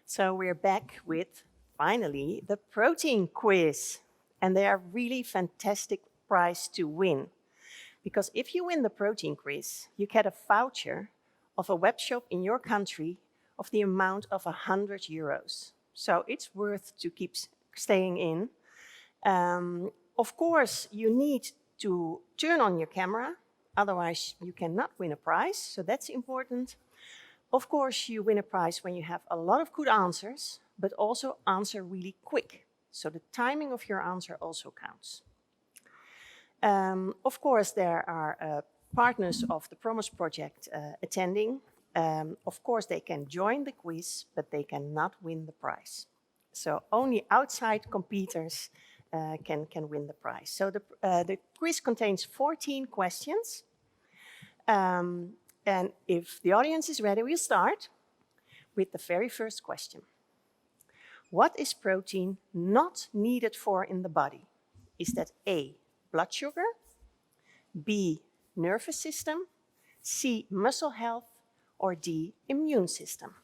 So we're back with, finally, the protein quiz. And they are really fantastic prize to win. Because if you win the protein quiz, you get a voucher of a web shop in your country of the amount of €100. So it's worth to keep staying in. Of course, you need to turn on your camera, otherwise you cannot win a prize, so that's important. Of course, you win a prize when you have a lot of good answers, but also answer really quick. So the timing of your answer also counts. Of course, there are partners of the Promise Project attending. Of course, they can join the quiz, but they cannot win the prize. So only outside competitors can win the prize. So the quiz contains 14 questions. And if the audience is ready, we'll start with the very first question. What is protein not needed for in the body? Is that A, blood sugar, B, nervous system, C, muscle health, or D, immune system?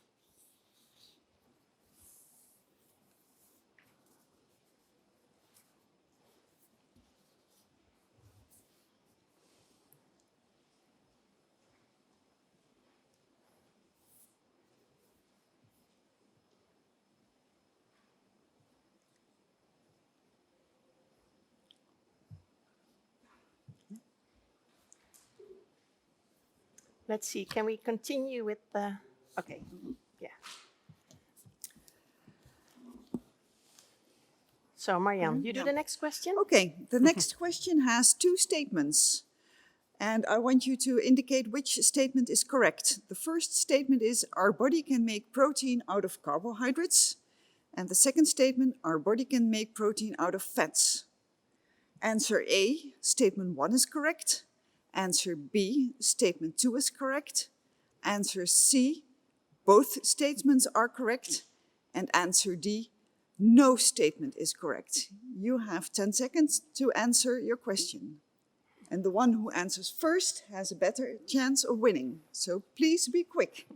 Let's see, can we continue with the, okay, yeah. So Marianne, you do the next question? Okay, the next question has two statements. And I want you to indicate which statement is correct. The first statement is, our body can make protein out of carbohydrates. And the second statement, our body can make protein out of fats. Answer A, statement 1 is correct. Answer B, statement 2 is correct. Answer C, both statements are correct. And answer D, no statement is correct. You have 10 seconds to answer your question. And the one who answers first has a better chance of winning. So please be quick.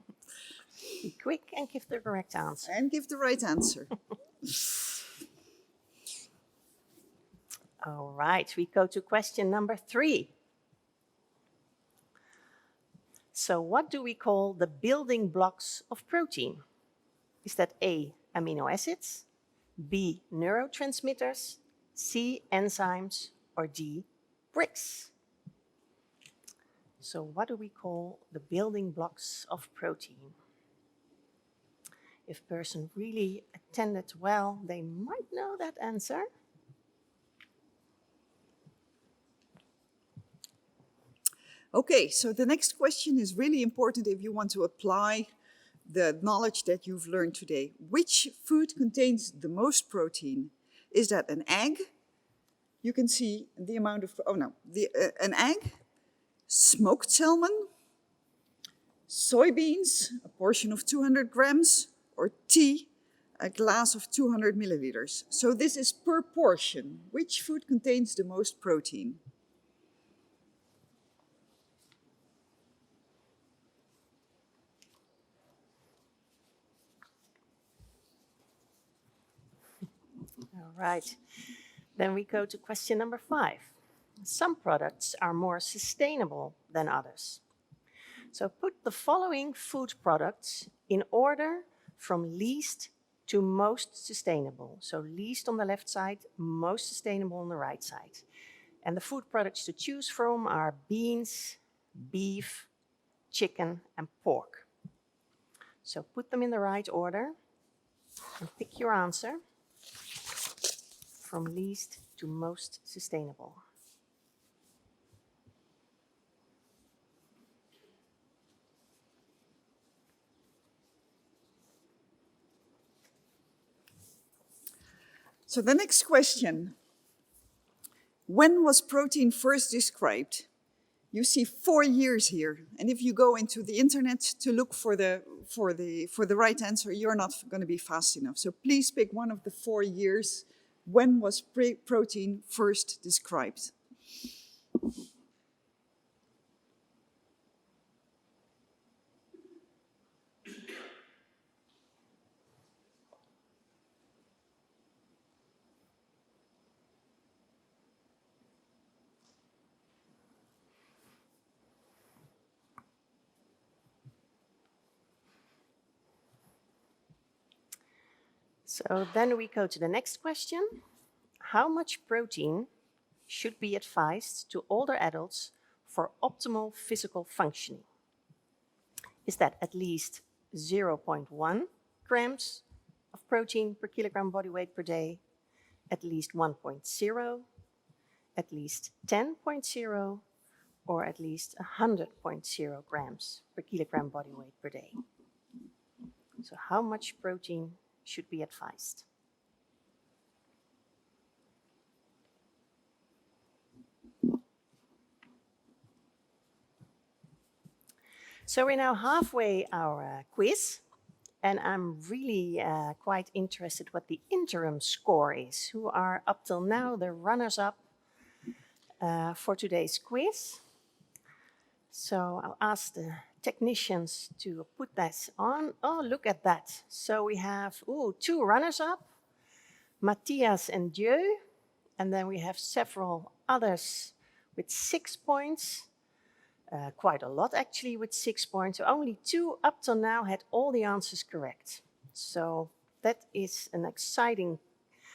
Be quick and give the correct answer. And give the right answer. All right, we go to question number 3. So what do we call the building blocks of protein? Is that A, amino acids, B, neurotransmitters, C, enzymes, or D, bricks? So what do we call the building blocks of protein? If a person really attended well, they might know that answer. Okay, so the next question is really important if you want to apply the knowledge that you've learned today. Which food contains the most protein? Is that an egg? You can see the amount of, an egg, smoked salmon, soybeans, a portion of 200 grams, or tea, a glass of 200 milliliters. So this is per portion. Which food contains the most protein? All right, then we go to question number 5. Some products are more sustainable than others. So put the following food products in order from least to most sustainable. So least on the left side, most sustainable on the right side. And the food products to choose from are beans, beef, chicken, and pork. So put them in the right order and pick your answer from least to most sustainable. So the next question, when was protein first described? You see 4 years here, and if you go into the internet to look for the right answer, you're not going to be fast enough. So please pick one of the 4 years. When was protein first described? So then we go to the next question. How much protein should be advised to older adults for optimal physical functioning? Is that at least 0.1 grams of protein per kilogram body weight per day, at least 1.0, at least 10.0, or at least 100.0 grams per kilogram body weight per day? So how much protein should be advised? So we're now halfway our quiz, and I'm really quite interested what the interim score is. Who are up till now the runners-up for today's quiz? So I'll ask the technicians to put this on. Oh, look at that. So we have 2 runners-up, Matthias and Dieu, and then we have several others with 6 points. Quite a lot actually with 6 points. So only 2 up till now had all the answers correct. So that is an exciting.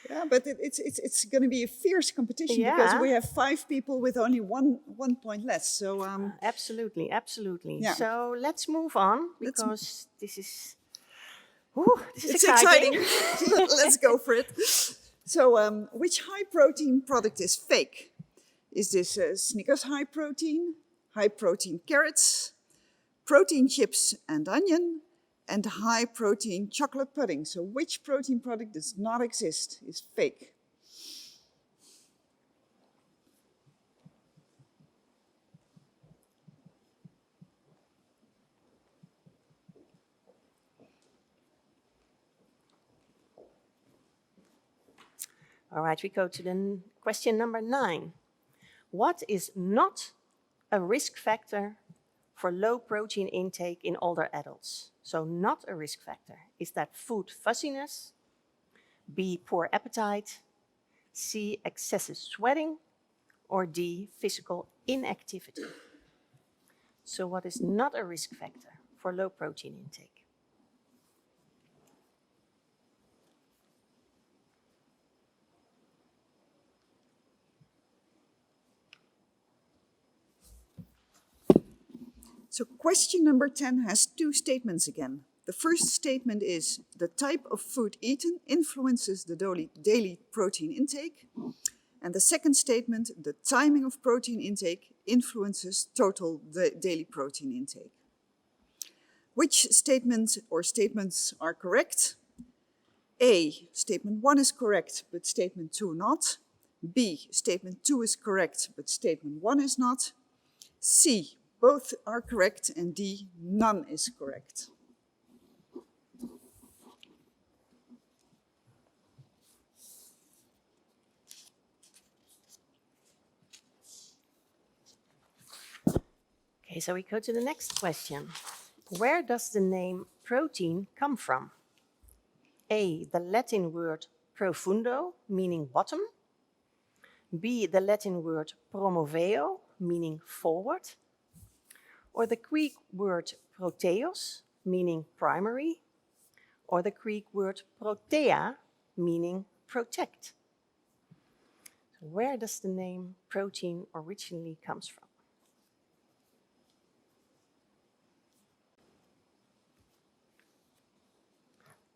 Yeah, but it's going to be a fierce competition because we have 5 people with only one point less. So absolutely, absolutely. Yeah. So let's move on because this is exciting. Let's go for it. So which high protein product is fake? Is this Snickers high protein carrots, protein chips and onion, and high protein chocolate pudding? So which protein product does not exist, is fake? All right, we go to the question number 9. What is not a risk factor for low protein intake in older adults? So not a risk factor. Is that food fussiness, B, poor appetite, C, excessive sweating, or D, physical inactivity? So what is not a risk factor for low protein intake? So question number 10 has 2 statements again. The first statement is the type of food eaten influences the daily protein intake. And the second statement, the timing of protein intake influences total daily protein intake. Which statement or statements are correct? A, statement 1 is correct, but statement 2 not. B, statement 2 is correct, but statement 1 is not. C, both are correct, and D, none is correct. Okay, so we go to the next question. Where does the name protein come from? A, the Latin word profundo, meaning bottom. B, the Latin word promoveo, meaning forward. Or the Greek word proteos, meaning primary. Or the Greek word protea, meaning protect. So where does the name protein originally comes from?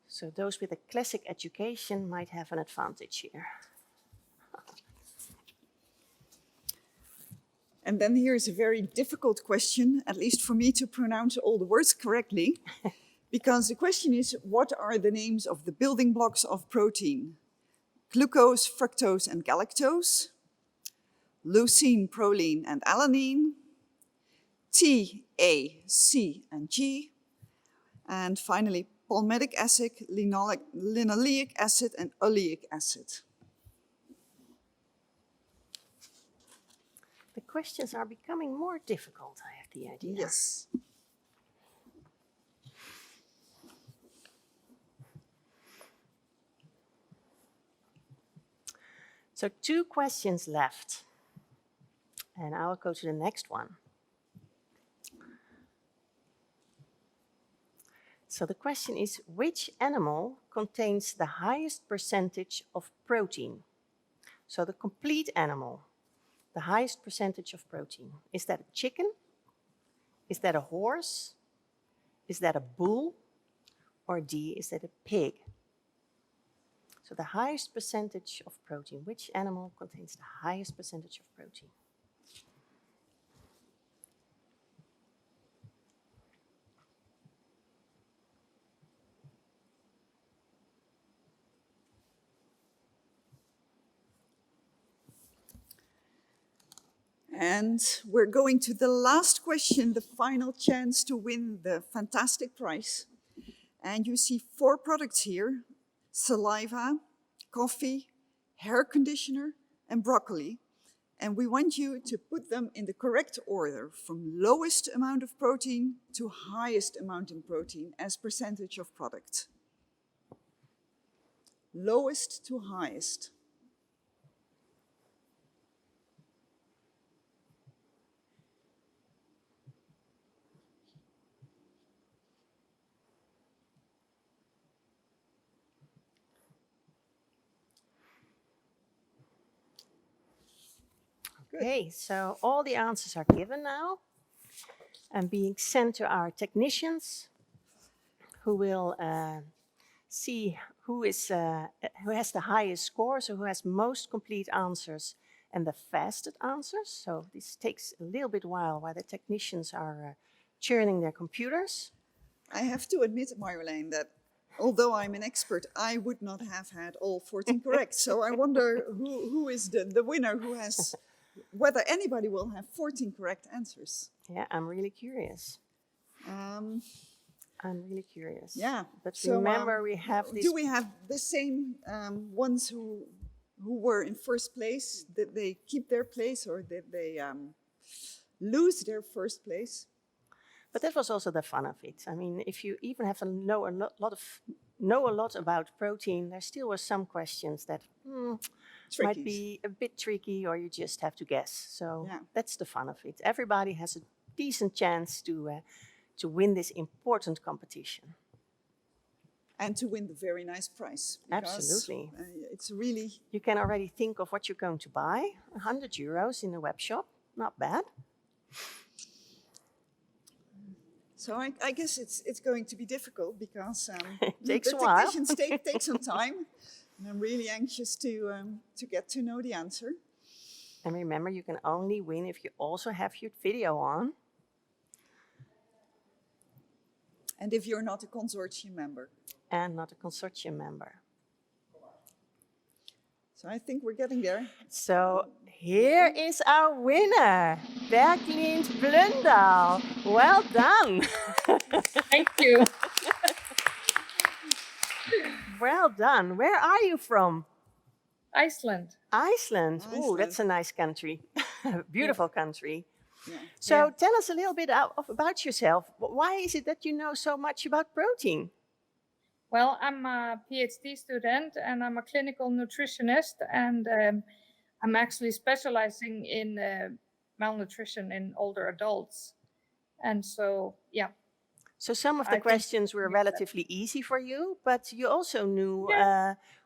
So those with a classic education might have an advantage here. And then here's a very difficult question, at least for me to pronounce all the words correctly, because the question is, what are the names of the building blocks of protein? Glucose, fructose, and galactose, leucine, proline, and alanine, T, A, C, and G, and finally palmitic acid, linoleic acid, and oleic acid. The questions are becoming more difficult, I have the idea. Yes. So 2 questions left, and I'll go to the next one. So the question is, which animal contains the highest percentage of protein? So the complete animal, the highest percentage of protein. Is that a chicken? Is that a horse? Is that a bull? Or D, is that a pig? So the highest percentage of protein. Which animal contains the highest percentage of protein? And we're going to the last question, the final chance to win the fantastic prize. And you see 4 products here: saliva, coffee, hair conditioner, and broccoli. And we want you to put them in the correct order, from lowest amount of protein to highest amount in protein as percentage of product. Lowest to highest. Okay, so all the answers are given now and being sent to our technicians, who will see who has the highest score, so who has most complete answers and the fastest answers. So this takes a little bit while the technicians are churning their computers. I have to admit, Marjolein, that although I'm an expert, I would not have had all 14 correct. So I wonder who is the winner, who has, whether anybody will have 14 correct answers. Yeah, I'm really curious. I'm really curious. Yeah. But so, remember, we have this. Do we have the same ones who were in first place? Did they keep their place, or did they lose their first place? But that was also the fun of it. I mean, if you even have to know a lot about protein, there still were some questions that might be a bit tricky, or you just have to guess. So that's the fun of it. Everybody has a decent chance to win this important competition. And to win the very nice prize. Absolutely. It's really... You can already think of what you're going to buy. €100 in a web shop, not bad. So I guess it's going to be difficult, because it takes the a while. technicians take some time. And I'm really anxious to get to know the answer. And remember, you can only win if you also have your video on. And if you're not a consortium member. And not a consortium member. So I think we're getting there. So here is our winner, Berglind Blundal. Well done. Thank you. Well done. Where are you from? Iceland. Iceland. Ooh, that's a nice country. Beautiful country. Yeah. So tell us a little bit about yourself. Why is it that you know so much about protein? Well, I'm a PhD student and I'm a clinical nutritionist, and I'm actually specializing in malnutrition in older adults. And so, yeah. So some of the questions were relatively easy for you, but you also knew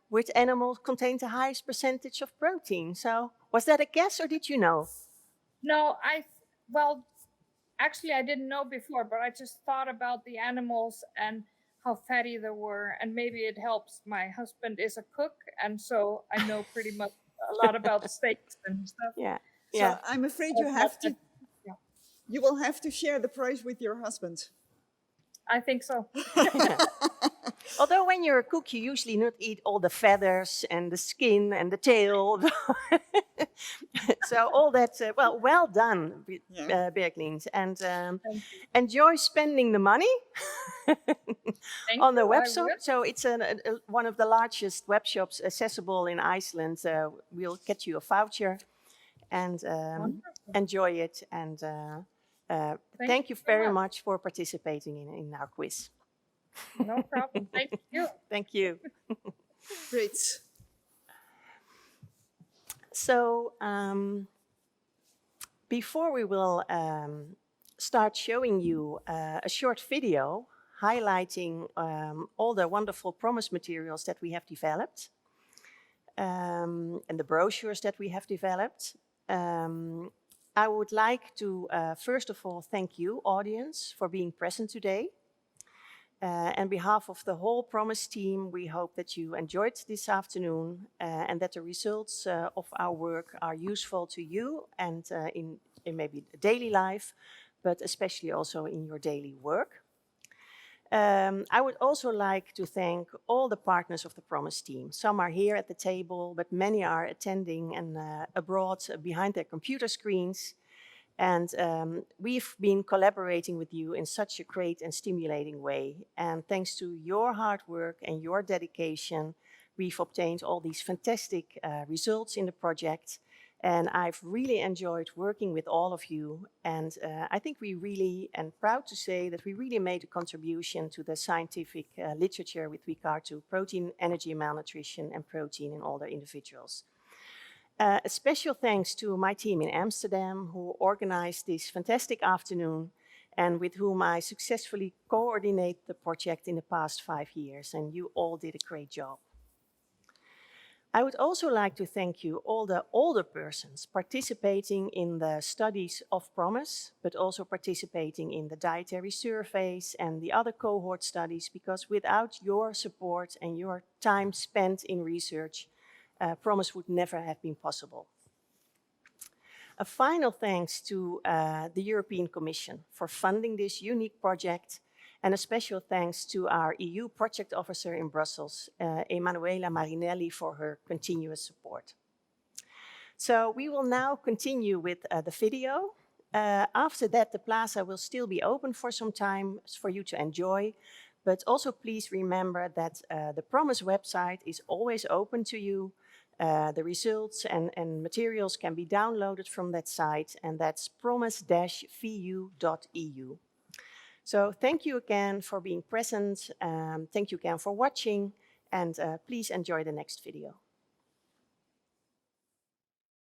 which animal contained the highest percentage of protein. So was that a guess, or did you know? No, well, actually I didn't know before, but I just thought about the animals and how fatty they were, and maybe it helps. My husband is a cook, and so I know pretty much a lot about steaks and stuff. Yeah. So I'm afraid you have to. You will have to share the prize with your husband. I think so. Although when you're a cook, you usually not eat all the feathers and the skin and the tail. So all that, well done, Berglind. And enjoy spending the money on the webshop. So it's one of the largest web shops accessible in Iceland. We'll get you a voucher and enjoy it. And thank you very much for participating in our quiz. No problem. Thank you. Thank you. Great. So before we will start showing you a short video highlighting all the wonderful promise materials that we have developed and the brochures that we have developed. I would like to, first of all, thank you, audience, for being present today. On behalf of the whole Promise team, we hope that you enjoyed this afternoon and that the results of our work are useful to you and in maybe daily life, but especially also in your daily work. I would also like to thank all the partners of the Promise team. Some are here at the table, but many are attending and abroad behind their computer screens. And we've been collaborating with you in such a great and stimulating way. And thanks to your hard work and your dedication, we've obtained all these fantastic results in the project. And I've really enjoyed working with all of you. And I think we really, and proud to say that we really made a contribution to the scientific literature with regard to protein, energy, malnutrition, and protein in older individuals. A special thanks to my team in Amsterdam, who organized this fantastic afternoon and with whom I successfully coordinate the project in the past 5 years, and you all did a great job. I would also like to thank you, all the older persons participating in the studies of Promise, but also participating in the dietary surveys and the other cohort studies, because without your support and your time spent in research, Promise would never have been possible. A final thanks to the European Commission for funding this unique project, and a special thanks to our EU project officer in Brussels, Emanuela Marinelli, for her continuous support. So we will now continue with the video. After that, the plaza will still be open for some time for you to enjoy. But also please remember that the Promise website is always open to you. The results and materials can be downloaded from that site, and that's promise-vu.eu. So thank you again for being present. Thank you again for watching, and please enjoy the next video.